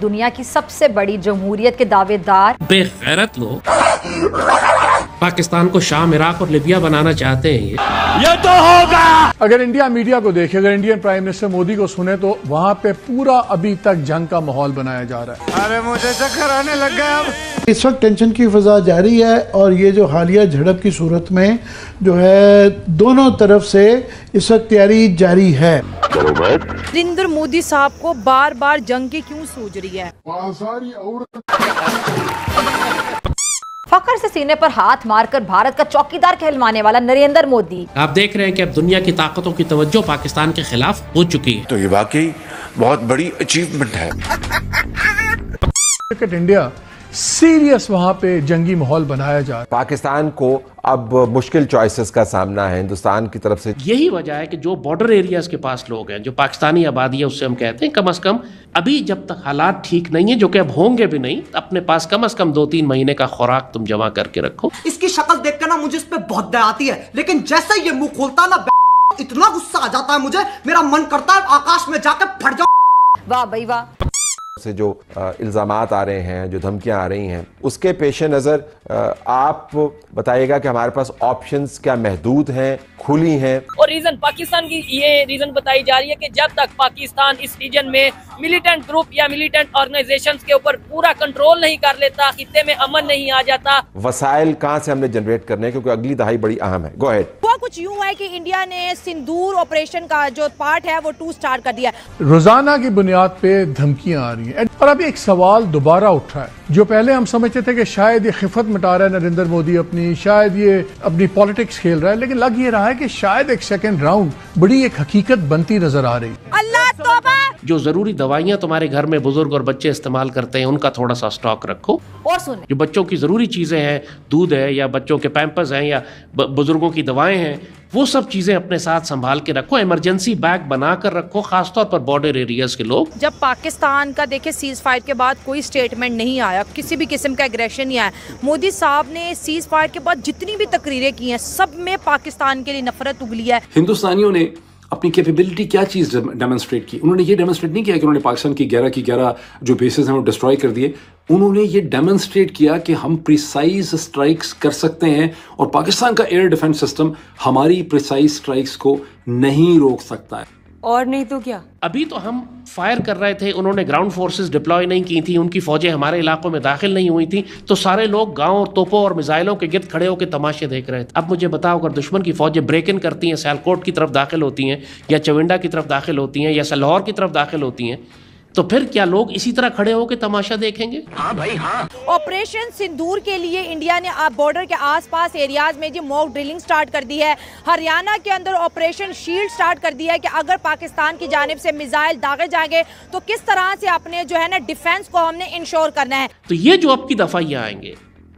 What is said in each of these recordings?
दुनिया की सबसे बड़ी जमहूरियत के दावेदार बेगैरत लोग पाकिस्तान को शाम, इराक और लिबिया बनाना चाहते हैं। ये तो होगा। अगर इंडिया मीडिया को देखे, अगर इंडियन प्राइम मिनिस्टर मोदी को सुने, तो वहाँ पे पूरा अभी तक जंग का माहौल बनाया जा रहा है। अरे मुझे चक्कर आने लग गया। अब इस वक्त टेंशन की फिजा जारी है और ये जो हालिया झड़प की सूरत में जो है दोनों तरफ से इस वक्त तैयारी जारी है। नरेंद्र मोदी साहब को बार बार जंग की क्यों सूझ रही है? फखर से सीने पर हाथ मारकर भारत का चौकीदार कहलवाने वाला नरेंद्र मोदी। आप देख रहे हैं कि अब दुनिया की ताकतों की तवज्जो पाकिस्तान के खिलाफ हो चुकी है। तो ये वाकई बहुत बड़ी अचीवमेंट है। इंडिया सीरियस वहाँ पे जंगी माहौल बनाया जा रहा है। पाकिस्तान को अब मुश्किल चॉइसेस का सामना है हिंदुस्तान की तरफ से। यही वजह है कि जो बॉर्डर एरियाज के पास लोग हैं, जो पाकिस्तानी आबादी है, उससे हम कहते हैं कम से कम अभी जब तक हालात ठीक नहीं है, जो कि अब होंगे भी नहीं, अपने पास कम से कम 2-3 महीने का खुराक तुम जमा करके रखो। इसकी शक्ल देखकर ना मुझे इस पे बहुत दया आती है, लेकिन जैसे ये मुंह खोलता ना इतना गुस्सा आ जाता है मुझे, मेरा मन करता है आकाश में जाकर फट जाऊं। वाह भाई वाह। से जो इल्जामात आ रहे हैं, जो धमकियां आ रही हैं, उसके पेश नज़र आप बताइएगा कि हमारे पास ऑप्शंस क्या महदूद हैं, खुली हैं? और रीजन पाकिस्तान की ये रीजन बताई जा रही है कि जब तक पाकिस्तान इस रीजन में मिलिटेंट ग्रुप या मिलिटेंट ऑर्गेनाइजेशंस के ऊपर पूरा कंट्रोल नहीं कर लेता, खित्ते में अमन नहीं आ जाता। वसाइल कहाँ से हमने जनरेट करने हैं, क्योंकि अगली दहाई बड़ी अहम है। Go ahead. वो कुछ यूं है कि इंडिया ने सिंदूर ऑपरेशन का जो पार्ट है वो 2 स्टार्ट कर दिया। रोजाना की बुनियाद पे धमकियां आ रही हैं और अभी एक सवाल दोबारा उठ रहा है, जो पहले हम समझते थे कि शायद ये खिफत मिटा रहा है नरेंद्र मोदी अपनी, शायद ये अपनी पॉलिटिक्स खेल रहा है, लेकिन लग ये रहा है कि शायद एक सेकंड राउंड बड़ी एक हकीकत बनती नजर आ रही है। अल्लाह तौबा। जो जरूरी दवाइयां तुम्हारे घर में बुजुर्ग और बच्चे इस्तेमाल करते हैं, उनका थोड़ा सा स्टॉक रखो। और सुने, जो बच्चों की जरूरी चीजें हैं, दूध है या बच्चों के पैम्पर्स हैं या बुजुर्गों की दवाएं हैं, वो सब चीजें अपने साथ संभाल के रखो। इमरजेंसी बैग बना कर रखो, खासतौर पर बॉर्डर एरियाज के लोग। जब पाकिस्तान का देखे सीज फायर के बाद कोई स्टेटमेंट नहीं आया, किसी भी किस्म का एग्रेशन नहीं आया, मोदी साहब ने सीज फायर के बाद जितनी भी तकरीरें की हैं, सब में पाकिस्तान के लिए नफरत उगली है। हिंदुस्तानियों ने अपनी कैपेबिलिटी क्या चीज़ डेमोन्स्ट्रेट की? उन्होंने ये डेमोन्स्ट्रेट नहीं किया कि उन्होंने पाकिस्तान की 11 जो बेसेस हैं वो डिस्ट्रॉय कर दिए। उन्होंने ये डेमोन्स्ट्रेट किया कि हम प्रिसाइज स्ट्राइक्स कर सकते हैं और पाकिस्तान का एयर डिफेंस सिस्टम हमारी प्रिसाइज स्ट्राइक्स को नहीं रोक सकता है। और नहीं तो क्या? अभी तो हम फायर कर रहे थे, उन्होंने ग्राउंड फोर्सेस डिप्लॉय नहीं की थी, उनकी फौजें हमारे इलाकों में दाखिल नहीं हुई थी, तो सारे लोग गांव और तोपों और मिसाइलों के गिर्द खड़े होकर तमाशे देख रहे थे। अब मुझे बताओ, अगर दुश्मन की फौजें ब्रेक इन करती हैं, सियालकोट की तरफ दाखिल होती हैं या चविंडा की तरफ दाखिल होती हैं या लाहौर की तरफ दाखिल होती हैं, तो फिर क्या लोग इसी तरह खड़े होकर तमाशा देखेंगे? हाँ भाई हाँ। ऑपरेशन सिंदूर के लिए इंडिया ने आप बॉर्डर के आसपास एरियाज में जी मॉक ड्रिलिंग स्टार्ट कर दी है। हरियाणा के अंदर ऑपरेशन शील्ड स्टार्ट कर दिया है कि अगर पाकिस्तान की जानिब से मिसाइल दागे जाएंगे तो किस तरह से अपने जो है ना डिफेंस को हमने इंश्योर करना है। तो ये जो अब की दफा ये आएंगे,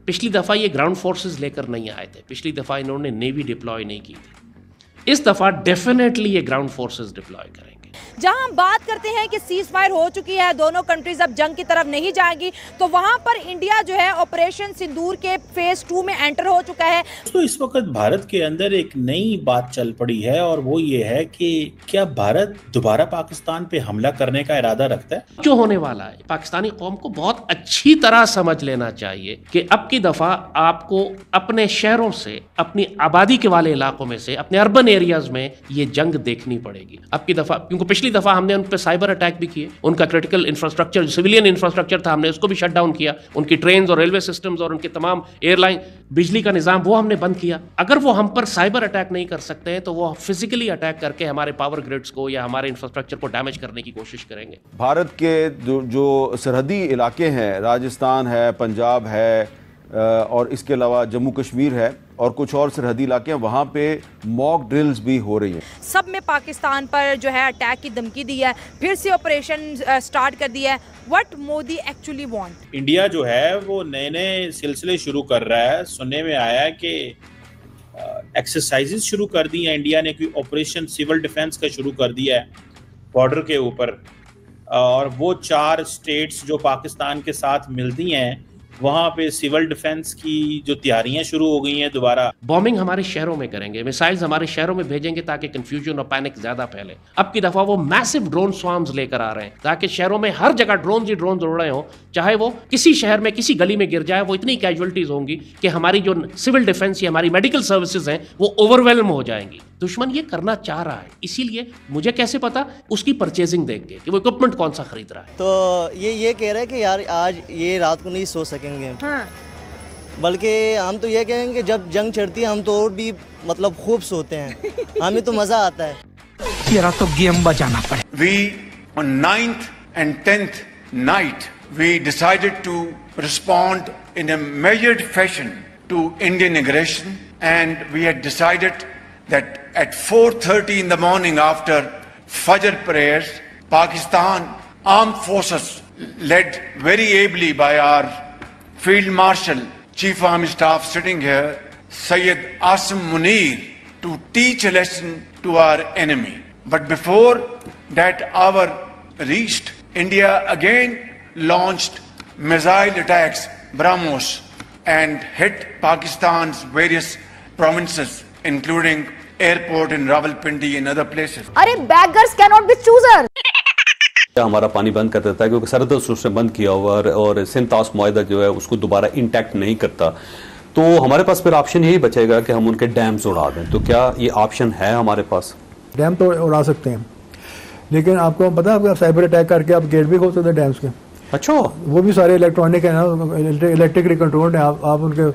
पिछली दफा ये ग्राउंड फोर्सेज लेकर नहीं आए थे, पिछली दफा इन्होंने नेवी डिप्लॉय नहीं की थी, इस दफा डेफिनेटली ये ग्राउंड फोर्सेज डिप्लॉय करेंगे। जहां हम बात करते हैं कि सीज फायर हो चुकी है, दोनों कंट्रीज अब जंग की तरफ नहीं जाएगी, तो वहां पर इंडिया जो है ऑपरेशन सिंदूर के फेज 2 में एंटर हो चुका है। तो इस वक्त भारत के अंदर एक नई बात चल पड़ी है और वो ये है कि क्या भारत दोबारा पाकिस्तान पे हमला करने का इरादा रखता है? जो होने वाला है, पाकिस्तानी कौम को बहुत अच्छी तरह समझ लेना चाहिए कि अब की दफा आपको अपने शहरों से, अपनी आबादी के वाले इलाकों में से, अपने अर्बन एरियाज में ये जंग देखनी पड़ेगी अब की दफा, क्योंकि पिछली दफा हमने उन पर साइबर अटैक भी किए, उनका क्रिटिकल इंफ्रास्ट्रक्चर, सिविलियन इंफ्रास्ट्रक्चर था, हमने उसको भी शट डाउन किया, उनकी ट्रेन्स और रेलवे सिस्टम्स और उनके तमाम एयरलाइन, बिजली का निजाम वो हमने बंद किया। अगर वो हम पर साइबर अटैक नहीं कर सकते हैं तो वो फिजिकली अटैक करके हमारे पावर ग्रिड्स को या हमारे इंफ्रास्ट्रक्चर को डैमेज करने की कोशिश करेंगे। भारत के जो सरहदी इलाके हैं, राजस्थान है, पंजाब है और इसके अलावा जम्मू कश्मीर है और कुछ और सरहदी इलाके हैं, वहाँ पे मॉक ड्रिल्स भी हो रही हैं। सब में पाकिस्तान पर जो है अटैक की धमकी दी है, फिर से ऑपरेशन स्टार्ट कर दिया है। What Modi actually want? India जो है वो नए नए सिलसिले शुरू कर रहा है। सुनने में आया है कि एक्सरसाइजेस शुरू कर दी हैं इंडिया ने, कोई ऑपरेशन सिविल डिफेंस का शुरू कर दिया है बॉर्डर के ऊपर, और वो 4 स्टेट्स जो पाकिस्तान के साथ मिलती हैं वहां पे सिविल डिफेंस की जो तैयारियां शुरू हो गई हैं दोबारा। बॉम्बिंग हमारे शहरों में करेंगे, मिसाइल्स हमारे शहरों में भेजेंगे ताकि कंफ्यूजन और पैनिक ज्यादा फैले। अब की दफा वो मैसिव ड्रोन स्वार्म्स लेकर आ रहे हैं ताकि शहरों में हर जगह ड्रोन ही ड्रोन उड़ रहे हो, चाहे वो किसी शहर में किसी गली में गिर जाए, वो इतनी कैजुअलिटीज होंगी कि हमारी जो सिविल डिफेंस या हमारी मेडिकल सर्विसेज हैं वो ओवरवेलम हो जाएंगी। दुश्मन ये करना चाह रहा है, इसीलिए मुझे कैसे पता, उसकी परचेजिंग देंगे कि वो इक्विपमेंट कौन सा खरीद रहा है। तो ये कह रहे हैं कि यार आज ये रात को नहीं सो सकेंगे। हाँ। बल्कि हम तो ये कहेंगे जब जंग छिड़ती है हम तो और भी मतलब खूब सोते हैं, हमें तो मजा आता है। तेरा तो गेम बजाना पड़े। We on 9th and 10th night we decided to respond in a measured fashion to Indian aggression, and we had decided that at 4:30 in the morning after Fajr prayers, Pakistan Armed Forces led very ably by our Field Marshal, Chief Army Staff sitting here, Syed Asim Munir, to teach a lesson to our enemy. But before that hour reached, India again launched missile attacks, BrahMos, and hit Pakistan's various provinces, including airport in Rawalpindi and other places. अरे beggars cannot be choosers. हमारा पानी बंद कर देता है क्योंकि सरहद उसने बंद किया हुआ और सिंतास मुआहदा जो है उसको दोबारा इंटैक्ट नहीं करता, तो हमारे पास फिर ऑप्शन यही बचेगा कि हम उनके डैम्स उड़ा दें। तो क्या ये ऑप्शन है हमारे पास? डैम तो उड़ा सकते हैं, लेकिन आपको पता है आप साइबर अटैक करके आप गेट भी खोल सकते हैं डैम्स के। अच्छा, वो भी सारे इलेक्ट्रॉनिक है ना, इलेक्ट्रिकली कंट्रोल्ड है। आप उनके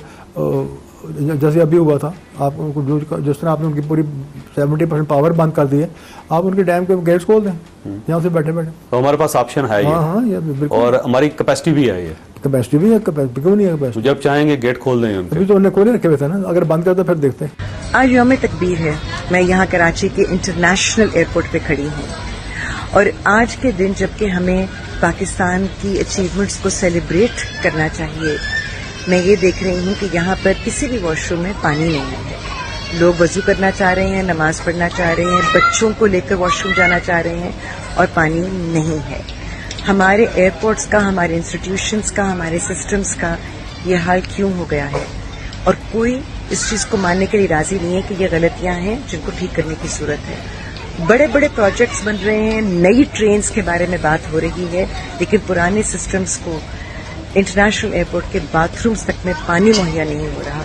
जैसे अभी हुआ था, आप उनको जिस तरह आपने उनकी पूरी 70% पावर बंद कर दी है, आप उनके डैम के गेट्स खोल दें यहाँ से बैठे बैठे। तो हमारे पास ऑप्शन है। हाँ, ये बिल्कुल। और हमारी कैपेसिटी भी है, ये कैपेसिटी भी है, क्यों नहीं है कैपेसिटी? जब चाहेंगे गेट खोल दें। अभी तो उन्हें खोले रखे हुए थे ना, अगर बंद कर तो फिर देखते हैं। आज यौम तकबीर है, मैं यहाँ कराची के इंटरनेशनल एयरपोर्ट पे खड़ी हूँ और आज के दिन जबकि हमें पाकिस्तान की अचीवमेंट्स को सेलिब्रेट करना चाहिए, मैं ये देख रही हूँ कि यहाँ पर किसी भी वॉशरूम में पानी नहीं है। लोग वजू करना चाह रहे हैं, नमाज पढ़ना चाह रहे हैं, बच्चों को लेकर वॉशरूम जाना चाह रहे हैं और पानी नहीं है। हमारे एयरपोर्ट्स का, हमारे इंस्टीट्यूशंस का, हमारे सिस्टम्स का ये हाल क्यों हो गया है? और कोई इस चीज़ को मानने के लिए राजी नहीं है कि ये गलतियां हैं जिनको ठीक करने की जरूरत है। बड़े बड़े प्रोजेक्ट्स बन रहे हैं, नई ट्रेन्स के बारे में बात हो रही है, लेकिन पुराने सिस्टम्स को, इंटरनेशनल एयरपोर्ट के बाथरूम्स तक में पानी मुहैया नहीं हो रहा।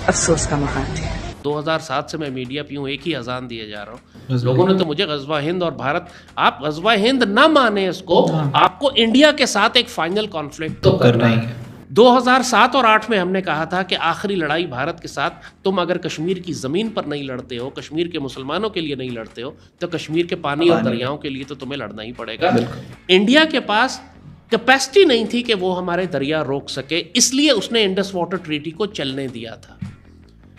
अफसोस का मकाम है। 2007 से मैं मीडिया पे हूँ, एक ही अजान दिए जा रहा हूँ। लोगों ने तो मुझे गजवा हिंद और भारत, आप गजवा हिंद ना माने इसको, आपको इंडिया के साथ एक फाइनल कॉन्फ्लिक्ट तो करना ही है। 2007 और 8 में हमने कहा था कि आखिरी लड़ाई भारत के साथ, तुम अगर कश्मीर की ज़मीन पर नहीं लड़ते हो, कश्मीर के मुसलमानों के लिए नहीं लड़ते हो, तो कश्मीर के पानी और दरियाओं के लिए तो तुम्हें लड़ना ही पड़ेगा। इंडिया के पास कैपेसिटी नहीं थी कि वो हमारे दरिया रोक सके, इसलिए उसने इंडस वाटर ट्रीटी को चलने दिया था।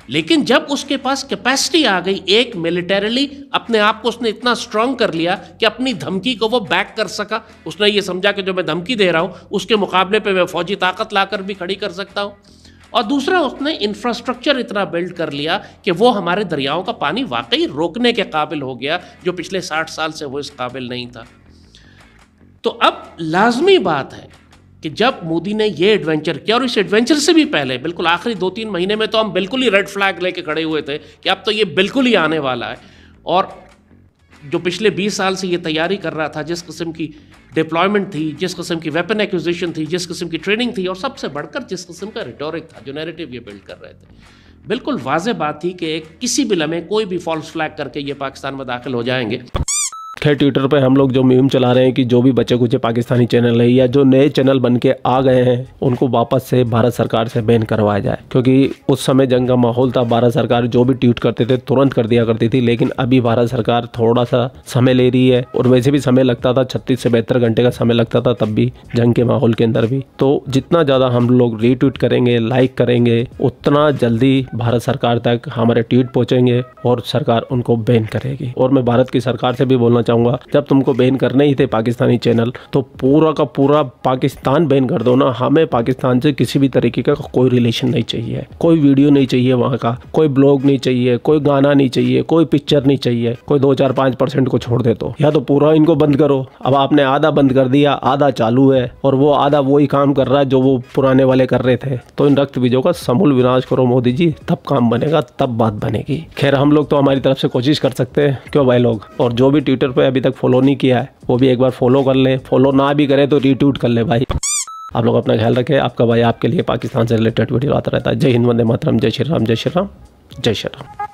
लेकिन जब उसके पास कैपेसिटी आ गई, एक मिलिटरीली अपने आप को उसने इतना स्ट्रांग कर लिया कि अपनी धमकी को वो बैक कर सका। उसने ये समझा कि जो मैं धमकी दे रहा हूँ उसके मुकाबले पे मैं फौजी ताकत लाकर भी खड़ी कर सकता हूँ। और दूसरा, उसने इंफ्रास्ट्रक्चर इतना बिल्ड कर लिया कि वो हमारे दरियाओं का पानी वाकई रोकने के काबिल हो गया, जो पिछले 60 साल से वो इस काबिल नहीं था। तो अब लाजमी बात है कि जब मोदी ने ये एडवेंचर किया, और इस एडवेंचर से भी पहले बिल्कुल आखिरी 2-3 महीने में तो हम बिल्कुल ही रेड फ्लैग लेके खड़े हुए थे कि अब तो ये बिल्कुल ही आने वाला है। और जो पिछले 20 साल से ये तैयारी कर रहा था, जिस किस्म की डिप्लॉयमेंट थी, जिस किस्म की वेपन एक्विजिशन थी, जिस किस्म की ट्रेनिंग थी, और सबसे बढ़कर जिस किस्म का रिटोरिक था, जो नैरेटिव ये बिल्ड कर रहे थे, बिल्कुल वाज़ेह बात थी कि किसी भी लम्हे कोई भी फॉल्स फ्लैग करके ये पाकिस्तान में दाखिल हो जाएंगे। खैर, ट्विटर पे हम लोग जो मुहिम चला रहे हैं कि जो भी बचे कुछ पाकिस्तानी चैनल है या जो नए चैनल बन के आ गए हैं उनको वापस से भारत सरकार से बैन करवाया जाए, क्योंकि उस समय जंग का माहौल था। भारत सरकार जो भी ट्वीट करते थे तुरंत कर दिया करती थी, लेकिन अभी भारत सरकार थोड़ा सा समय ले रही है, और वैसे भी समय लगता था, 36 से 72 घंटे का समय लगता था तब भी, जंग के माहौल के अंदर भी। तो जितना ज़्यादा हम लोग रीट्वीट करेंगे, लाइक करेंगे, उतना जल्दी भारत सरकार तक हमारे ट्वीट पहुँचेंगे और सरकार उनको बैन करेगी। और मैं भारत की सरकार से भी बोलना चाहूँगा, जब तुमको बैन करने ही थे पाकिस्तानी चैनल तो पूरा का पूरा पाकिस्तान बैन कर दो ना। हमें पाकिस्तान से किसी भी तरीके का कोई रिलेशन नहीं चाहिए, कोई वीडियो नहीं चाहिए वहाँ का, कोई ब्लॉग नहीं चाहिए, कोई गाना नहीं चाहिए, कोई पिक्चर नहीं चाहिए। कोई 2-4-5% को छोड़ दे तो, या तो पूरा इनको बंद करो। अब आपने आधा बंद कर दिया, आधा चालू है, और वो आधा वही काम कर रहा है जो वो पुराने वाले कर रहे थे। तो इन रक्त बीजों का समूल विनाश करो मोदी जी, तब काम बनेगा, तब बात बनेगी। खैर हम लोग तो हमारी तरफ से कोशिश कर सकते हैं, क्यों भाई लोग। और जो भी ट्विटर पे अभी तक फॉलो नहीं किया है वो भी एक बार फॉलो कर ले, फॉलो ना भी करे तो रीट्वीट कर ले भाई। आप लोग अपना ख्याल रखें। आपका भाई आपके लिए पाकिस्तान से रिलेटेड वीडियो आता रहता है। जय हिंद, वंदे मातरम, जय श्री राम, जय श्री राम, जय श्री राम।